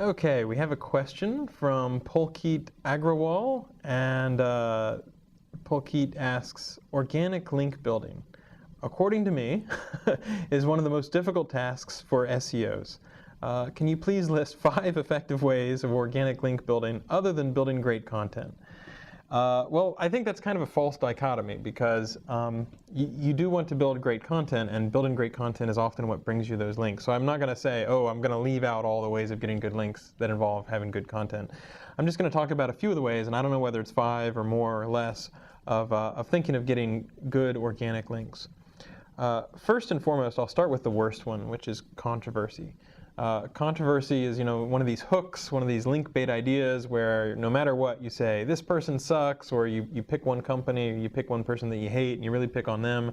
Okay, we have a question from PulkitAgrawal, and Pulkit asks, organic link building, according to me, is one of the most difficult tasks for SEOs. Can you please list 5 effective ways of organic link building other than building great content? Well, I think that's kind of a false dichotomy because you do want to build great content, and building great content is often what brings you those links. So I'm not going to say, oh, I'm going to leave out all the ways of getting good links that involve having good content. I'm just going to talk about a few of the ways, and I don't know whether it's 5 or more or less, of thinking of getting good organic links. First and foremost, I'll start with the worst one, which is controversy. Controversy is, one of these hooks, one of these link bait ideas where no matter what you say, this person sucks, or you pick one company, or you pick one person that you hate, and you really pick on them.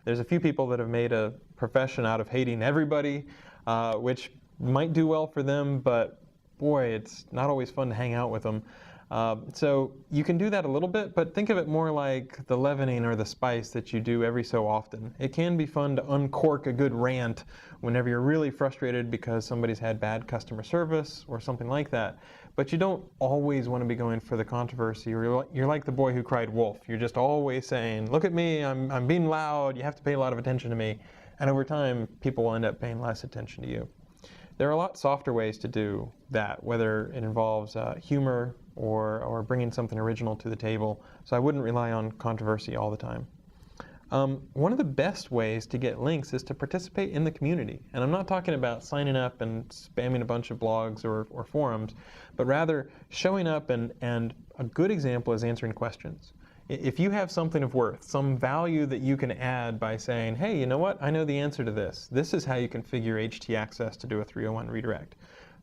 There's a few people that have made a profession out of hating everybody, which might do well for them, but boy, it's not always fun to hang out with them. So you can do that a little bit, but think of it more like the leavening or the spice that you do every so often. It can be fun to uncork a good rant whenever you're really frustrated because somebody's had bad customer service or something like that. But you don't always want to be going for the controversy, or you're like the boy who cried wolf. You're just always saying, look at me, I'm being loud, you have to pay a lot of attention to me. And over time, people will end up paying less attention to you. There are a lot softer ways to do that, whether it involves humor or bringing something original to the table. So I wouldn't rely on controversy all the time. One of the best ways to get links is to participate in the community. And I'm not talking about signing up and spamming a bunch of blogs or forums, but rather showing up, and a good example is answering questions. If you have something of worth, some value that you can add by saying, hey, you know what, I know the answer to this. This is how you configure htaccess to do a 301 redirect.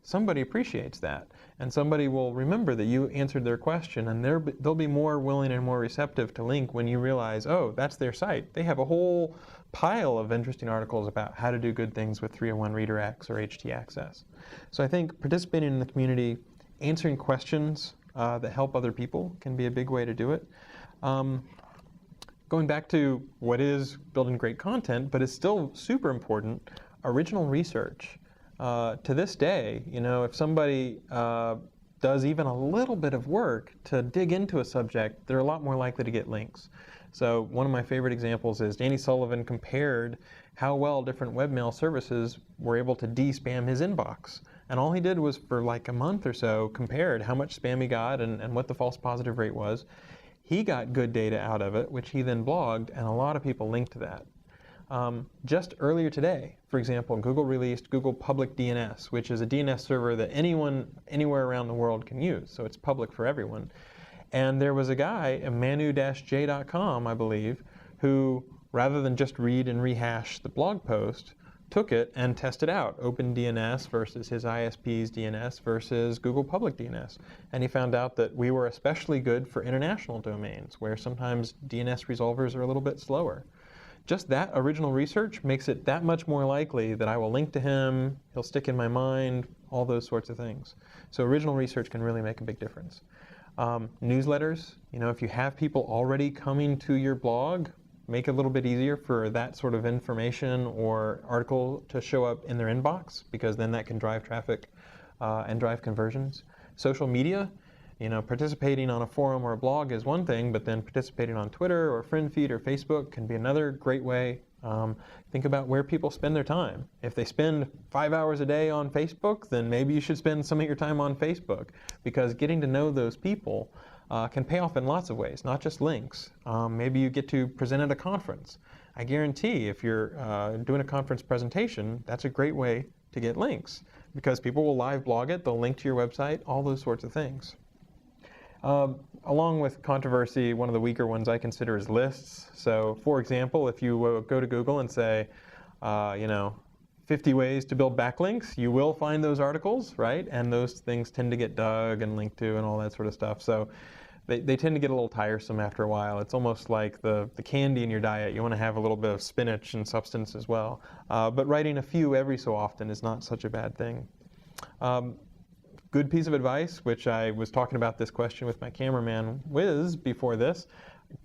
Somebody appreciates that, and somebody will remember that you answered their question, and they'll be more willing and more receptive to link when you realize, oh, that's their site. They have a whole pile of interesting articles about how to do good things with 301 redirects or htaccess. So I think participating in the community, answering questions that help other people can be a big way to do it. Going back to what is building great content, but is still super important, original research. To this day, if somebody does even a little bit of work to dig into a subject, they're a lot more likely to get links. So one of my favorite examples is Danny Sullivan compared how well different webmail services were able to de-spam his inbox. And all he did was, for like a month or so, compared how much spam he got and what the false positive rate was. He got good data out of it, which he then blogged, and a lot of people linked to that. Just earlier today, for example, Google released Google Public DNS, which is a DNS server that anyone, anywhere around the world can use, so it's public for everyone. And there was a guy, manu-j.com, I believe, who, rather than just read and rehash the blog post, took it and tested out OpenDNS versus his ISP's DNS versus Google Public DNS. And he found out that we were especially good for international domains, where sometimes DNS resolvers are a little bit slower. Just that original research makes it that much more likely that I will link to him, he'll stick in my mind, all those sorts of things. So original research can really make a big difference. Newsletters, if you have people already coming to your blog, make it a little bit easier for that sort of information or article to show up in their inbox, because then that can drive traffic and drive conversions. Social media, participating on a forum or a blog is one thing, but then participating on Twitter or Friend Feed or Facebook can be another great way. Think about where people spend their time. If they spend 5 hours a day on Facebook, then maybe you should spend some of your time on Facebook, because getting to know those people can pay off in lots of ways, not just links. Maybe you get to present at a conference. I guarantee if you're doing a conference presentation, that's a great way to get links, because people will live blog it, they'll link to your website, all those sorts of things. Along with controversy, one of the weaker ones I consider is lists. So, for example, if you go to Google and say, 50 ways to build backlinks, you will find those articles, right? And those things tend to get dug and linked to and all that sort of stuff. So they tend to get a little tiresome after a while. It's almost like the candy in your diet. You want to have a little bit of spinach and substance as well. But writing a few every so often is not such a bad thing. Good piece of advice, which I was talking about this question with my cameraman Wiz before this,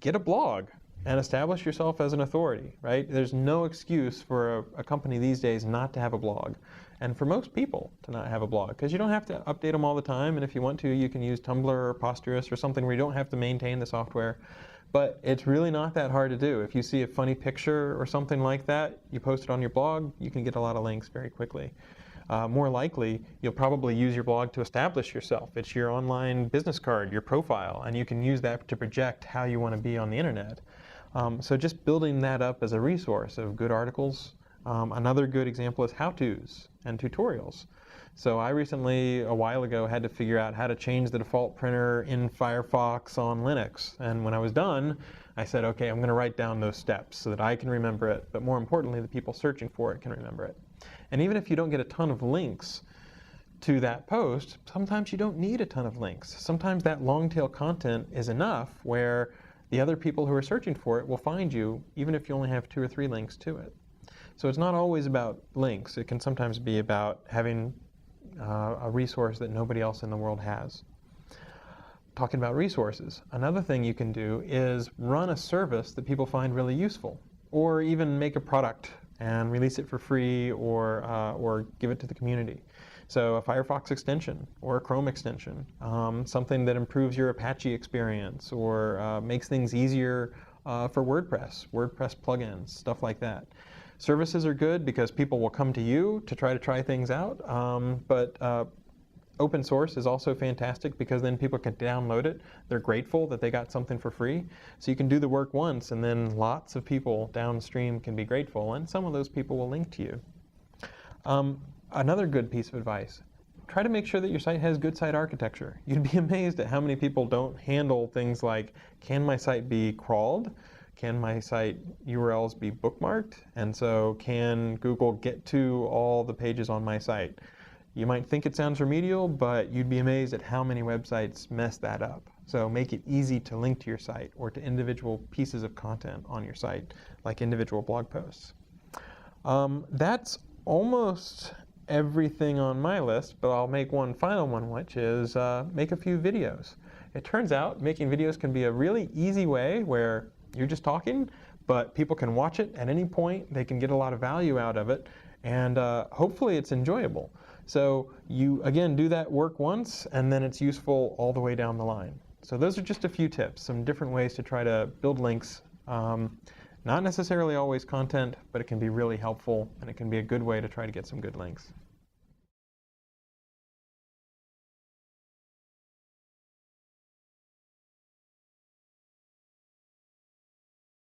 get a blog and establish yourself as an authority, right? There's no excuse for a company these days not to have a blog. and for most people to not have a blog, because you don't have to update them all the time, and if you want to, you can use Tumblr or Posterous or something where you don't have to maintain the software. But it's really not that hard to do. If you see a funny picture or something like that, you post it on your blog, you can get a lot of links very quickly. More likely, you'll probably use your blog to establish yourself. It's your online business card, your profile, and you can use that to project how you want to be on the internet. So just building that up as a resource of good articles. Another good example is how-tos and tutorials. So I recently, a while ago, had to figure out how to change the default printer in Firefox on Linux. And when I was done, I said, okay, I'm going to write down those steps so that I can remember it, but more importantly, the people searching for it can remember it. And even if you don't get a ton of links to that post, sometimes you don't need a ton of links. Sometimes that long tail content is enough where the other people who are searching for it will find you, even if you only have 2 or 3 links to it. So it's not always about links. It can sometimes be about having a resource that nobody else in the world has. Talking about resources, another thing you can do is run a service that people find really useful, or even make a product and release it for free, or give it to the community. So a Firefox extension or a Chrome extension, something that improves your Apache experience or makes things easier for WordPress plugins, stuff like that. Services are good because people will come to you to try things out, but open source is also fantastic because then people can download it. They're grateful that they got something for free. So you can do the work once, and then lots of people downstream can be grateful, and some of those people will link to you. Another good piece of advice, try to make sure that your site has good site architecture. You'd be amazed at how many people don't handle things like, can my site be crawled? Can my site URLs be bookmarked? And so can Google get to all the pages on my site? You might think it sounds remedial, but you'd be amazed at how many websites mess that up. So make it easy to link to your site or to individual pieces of content on your site, like individual blog posts. That's almost everything on my list, but I'll make one final one, which is make a few videos. It turns out making videos can be a really easy way where you're just talking, but people can watch it at any point. They can get a lot of value out of it, and hopefully it's enjoyable. So you, again, do that work once, and then it's useful all the way down the line. So those are just a few tips, some different ways to try to build links. Not necessarily always content, but it can be really helpful, and it can be a good way to try to get some good links.